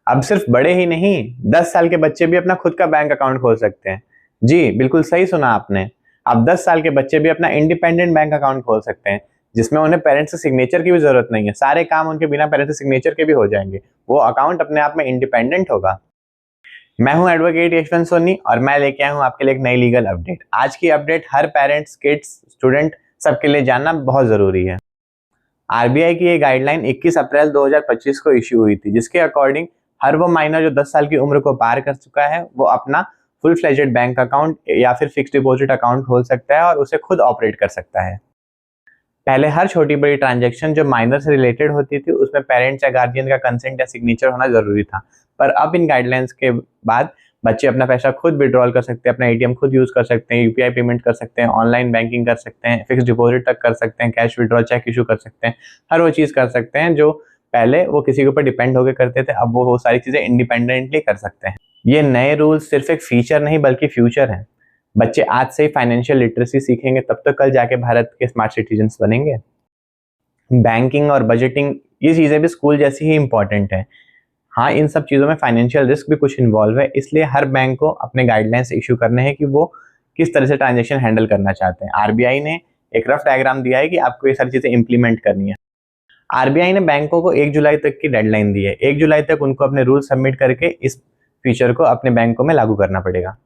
अब सिर्फ बड़े ही नहीं, 10 साल के बच्चे भी अपना खुद का बैंक अकाउंट खोल सकते हैं। जी, बिल्कुल सही सुना आपने। अब 10 साल के बच्चे भी अपना इंडिपेंडेंट बैंक अकाउंट खोल सकते हैं, जिसमें उन्हें पेरेंट्स के सिग्नेचर की भी ज़रूरत नहीं है। सारे काम उनके बिना पेरेंट्स के सिग्नेचर के भी हो जाएँगे। वो अकाउंट अपने आप में इंडिपेंडेंट होगा। मैं हूं एडवोकेट यशवंत सोनी और मैं लेके आया हूं आपके लिए एक नई लीगल अपडेट। आज की अपडेट हर पेरेंट्स, किड्स, स्टूडेंट सबके लिए जानना बहुत ज़रूरी है। आरबीआई की ये गाइडलाइन 21 अप्रैल 2025 को इश्यू हुई थी, जिसके अकॉर्डिंग हर वो माइनर जो 10 साल की उम्र को पार कर चुका है, वो अपना फुल फ्लेजेड बैंक अकाउंट या फिर फिक्स्ड डिपॉजिट अकाउंट खोल सकता है और उसे खुद ऑपरेट कर सकता है। पहले हर छोटी बड़ी ट्रांजैक्शन जो माइनर से रिलेटेड होती थी, उसमें पेरेंट्स या गार्जियन का कंसेंट या सिग्नेचर होना जरूरी था। पर अब इन गाइडलाइंस के बाद बच्चे अपना पैसा खुद विड्रॉल कर सकते हैं, अपना एटीएम खुद यूज कर सकते हैं, यूपीआई पेमेंट कर सकते हैं, ऑनलाइन बैंकिंग कर सकते हैं, फिक्स डिपॉजिट तक कर सकते हैं, कैश विड्रॉल, चेक इशू कर सकते हैं। हर वो चीज़ कर सकते हैं जो पहले वो किसी के ऊपर डिपेंड होकर करते थे, अब वो सारी चीज़ें इंडिपेंडेंटली कर सकते हैं। ये नए रूल्स सिर्फ एक फीचर नहीं बल्कि फ्यूचर है। बच्चे आज से ही फाइनेंशियल लिटरेसी सीखेंगे, तब तो कल जाके भारत के स्मार्ट सिटीजन्स बनेंगे। बैंकिंग और बजटिंग ये चीज़ें भी स्कूल जैसी ही इम्पोर्टेंट है। हाँ, इन सब चीज़ों में फाइनेंशियल रिस्क भी कुछ इन्वॉल्व है, इसलिए हर बैंक को अपने गाइडलाइंस इशू करने हैं कि वो किस तरह से ट्रांजेक्शन हैंडल करना चाहते हैं। आरबीआई ने एक रफ डायग्राम दिया है कि आपको ये सारी चीज़ें इंप्लीमेंट करनी है। आरबीआई ने बैंकों को 1 जुलाई तक की डेडलाइन दी है। 1 जुलाई तक उनको अपने रूल सबमिट करके इस फीचर को अपने बैंकों में लागू करना पड़ेगा।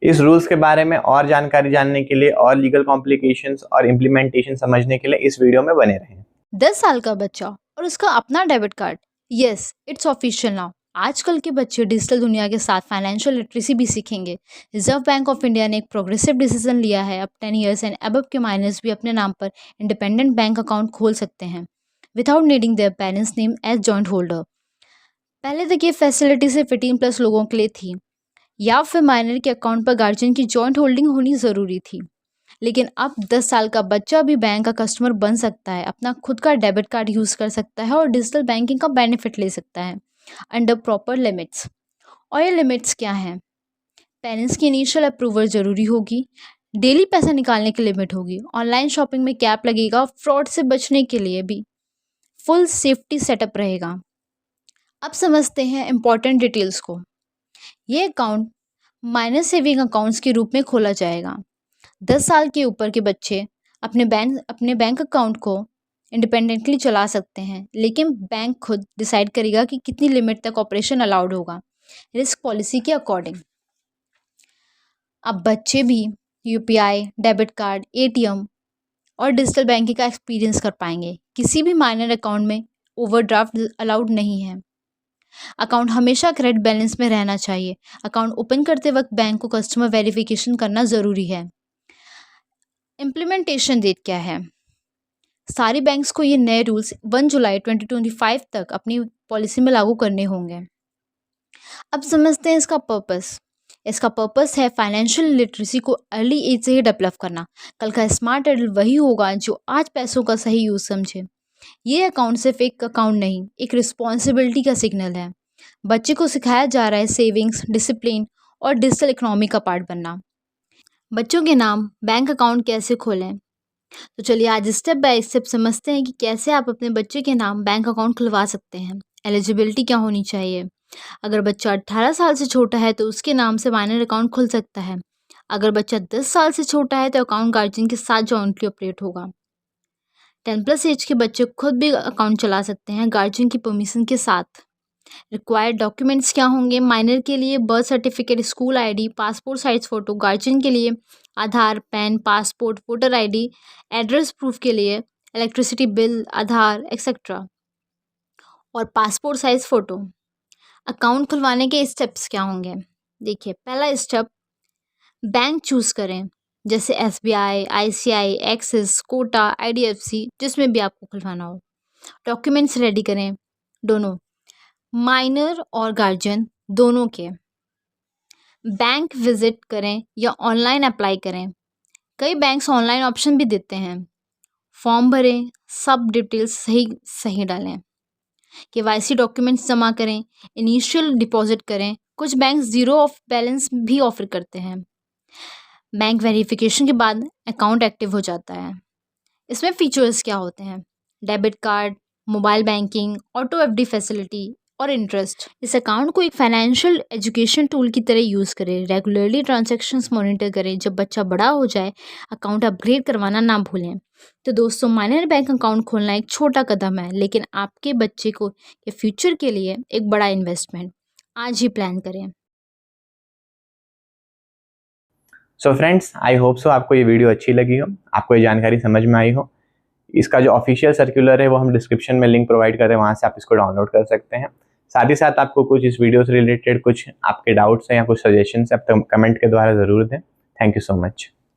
इस रूल्स के बारे में और जानकारी जानने के लिए और लीगल कॉम्प्लिकेशंस और इम्प्लीमेंटेशन समझने के लिए इस वीडियो में बने रहें। 10 साल का बच्चा और उसका अपना debit card. Yes, it's official now. आजकल के बच्चे डिजिटल दुनिया के साथ फाइनेंशियल लिटरेसी भी सीखेंगे। रिजर्व बैंक ऑफ इंडिया ने एक प्रोग्रेसिव डिसीजन लिया है। अब 10 ईयर्स एंड अबव के माइनर्स भी अपने नाम पर इंडिपेंडेंट बैंक अकाउंट खोल सकते हैं without needing their parents name as joint holder. पहले तक ये फैसिलिटी सिर्फ 18+ लोगों के लिए थी, या फिर माइनर के अकाउंट पर गार्जियन की जॉइंट होल्डिंग होनी ज़रूरी थी। लेकिन अब 10 साल का बच्चा भी बैंक का कस्टमर बन सकता है, अपना खुद का डेबिट कार्ड यूज़ कर सकता है और डिजिटल बैंकिंग का बेनिफिट ले सकता है अंडर प्रॉपर लिमिट्स। और ये लिमिट्स क्या हैं? पेरेंट्स की इनिशियल अप्रूवल ज़रूरी होगी, डेली पैसा निकालने की लिमिट होगी, ऑनलाइन शॉपिंग में कैप लगेगा, फ्रॉड से बचने के लिए भी फुल सेफ्टी सेटअप रहेगा। अब समझते हैं इम्पॉर्टेंट डिटेल्स को। ये अकाउंट माइनर सेविंग अकाउंट्स के रूप में खोला जाएगा। 10 साल के ऊपर के बच्चे अपने बैंक अकाउंट को इंडिपेंडेंटली चला सकते हैं, लेकिन बैंक खुद डिसाइड करेगा कि कितनी लिमिट तक ऑपरेशन अलाउड होगा, रिस्क पॉलिसी के अकॉर्डिंग। अब बच्चे भी यूपीआई, डेबिट कार्ड, एटीएम और डिजिटल बैंकिंग का एक्सपीरियंस कर पाएंगे। किसी भी माइनर अकाउंट में ओवरड्राफ्ट अलाउड नहीं है। अकाउंट हमेशा क्रेडिट बैलेंस में रहना चाहिए। अकाउंट ओपन करते वक्त बैंक को कस्टमर वेरिफिकेशन करना ज़रूरी है। इम्प्लीमेंटेशन डेट क्या है? सारी बैंक्स को ये नए रूल्स 1 जुलाई 2025 तक अपनी पॉलिसी में लागू करने होंगे। अब समझते हैं इसका पर्पस। इसका पर्पस है फाइनेंशियल लिटरेसी को अर्ली एज से ही डेवलप करना। कल का स्मार्ट एडल्ट वही होगा जो आज पैसों का सही यूज़ समझे। ये अकाउंट सिर्फ एक अकाउंट नहीं, एक रिस्पॉन्सिबिलिटी का सिग्नल है। बच्चे को सिखाया जा रहा है सेविंग्स, डिसिप्लिन और डिजिटल इकोनॉमी का पार्ट बनना। बच्चों के नाम बैंक अकाउंट कैसे खोलें? तो चलिए आज स्टेप बाय स्टेप समझते हैं कि कैसे आप अपने बच्चे के नाम बैंक अकाउंट खुलवा सकते हैं। एलिजिबिलिटी क्या होनी चाहिए? अगर बच्चा 18 साल से छोटा है तो उसके नाम से माइनर अकाउंट खुल सकता है। अगर बच्चा 10 साल से छोटा है तो अकाउंट गार्जियन के साथ जॉइंटली ऑपरेट होगा। 10+ एज के बच्चे खुद भी अकाउंट चला सकते हैं गार्जियन की परमिशन के साथ। रिक्वायर्ड डॉक्यूमेंट्स क्या होंगे? माइनर के लिए birth certificate, school ID, passport size photo. Guardian के लिए Aadhaar, PAN, passport, voter ID. Address proof के लिए इलेक्ट्रिसिटी बिल, आधार एक्सेट्रा और पासपोर्ट साइज फ़ोटो। अकाउंट खुलवाने के स्टेप्स क्या होंगे? देखिए, पहला स्टेप, बैंक चूज़ करें, जैसे SBI, ICI, Axis, Kotak, IDFC, जिसमें भी आपको खुलवाना हो। डॉक्यूमेंट्स रेडी करें, दोनों, माइनर और गार्जियन दोनों के। बैंक विजिट करें या ऑनलाइन अप्लाई करें। कई बैंक्स ऑनलाइन ऑप्शन भी देते हैं। फॉर्म भरें, सब डिटेल्स सही सही डालें। केवाईसी डॉक्यूमेंट्स जमा करें, इनिशियल डिपॉजिट करें। कुछ बैंक ज़ीरो ऑफ बैलेंस भी ऑफर करते हैं। बैंक वेरिफिकेशन के बाद अकाउंट एक्टिव हो जाता है। इसमें फीचर्स क्या होते हैं? Debit card, mobile banking, auto FD facility, और इंटरेस्ट। इस अकाउंट को एक फाइनेंशियल एजुकेशन टूल की तरह यूज़ करें। रेगुलरली ट्रांजैक्शंस मॉनिटर करें। जब बच्चा बड़ा हो जाए अकाउंट अपग्रेड करवाना ना भूलें। तो दोस्तों, माइनर बैंक अकाउंट खोलना एक छोटा कदम है, लेकिन आपके बच्चे को के फ्यूचर के लिए एक बड़ा इन्वेस्टमेंट। आज ही प्लान करें। So friends, I hope so आपको ये वीडियो अच्छी लगी हो, आपको ये जानकारी समझ में आई हो। इसका जो ऑफिशियल सर्कुलर है वो हम डिस्क्रिप्शन में लिंक प्रोवाइड कर रहे हैं, वहाँ से आप इसको डाउनलोड कर सकते हैं। साथ ही साथ आपको कुछ इस वीडियो से रिलेटेड कुछ आपके डाउट्स हैं या कुछ सजेशंस आप कमेंट के द्वारा ज़रूर दें। Thank you so much.